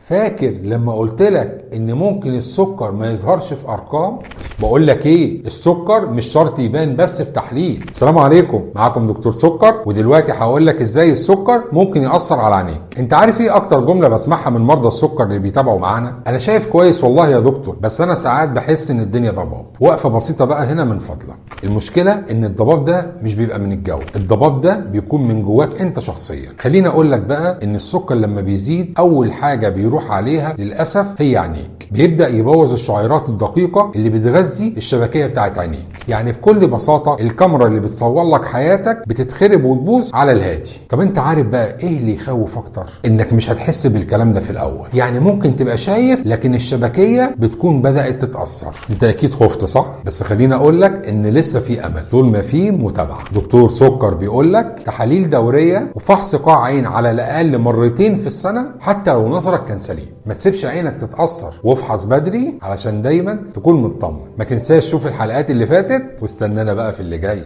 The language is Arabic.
فاكر لما قلت لك ان ممكن السكر ما يظهرش في ارقام؟ بقول لك ايه، السكر مش شرط يبان بس في تحليل. السلام عليكم، معاكم دكتور سكر، ودلوقتي هقول لك ازاي السكر ممكن يأثر على عينيك. انت عارف ايه اكتر جملة بسمعها من مرضى السكر اللي بيتابعوا معانا؟ انا شايف كويس والله يا دكتور، بس انا ساعات بحس ان الدنيا ضباب. وقفة بسيطة بقى هنا من فضلك. المشكلة ان الضباب ده مش بيبقى من الجو، الضباب ده بيكون من جواك انت شخصيا. خليني اقول لك بقى ان السكر لما بيزيد اول حاجة بيروح عليها للاسف هي عينيك. بيبدأ يبوظ الشعيرات الدقيقة اللي بتغذي الشبكية بتاعت عينيك. يعني بكل بساطة الكاميرا اللي بتصور لك حياتك بتتخرب وتبوظ على الهادي. طب انت عارف بقى ايه اللي يخوف اكتر؟ انك مش هتحس بالكلام ده في الاول. يعني ممكن تبقى شايف لكن الشبكية بتكون بدأت تتأثر. انت اكيد خفت صح؟ بس خليني اقول لك ان لسه في امل طول ما في متابعة. دكتور سكر بيقول لك تحاليل دورية وفحص قاع عين على الاقل مرتين في السنة حتى لو نظرك كان سليم. ما تسيبش عينك تتأثر وافحص بدري علشان دايما تكون مطمن. ما تنساش شوف الحلقات اللي فاتت واستنانا بقى في اللي جاي.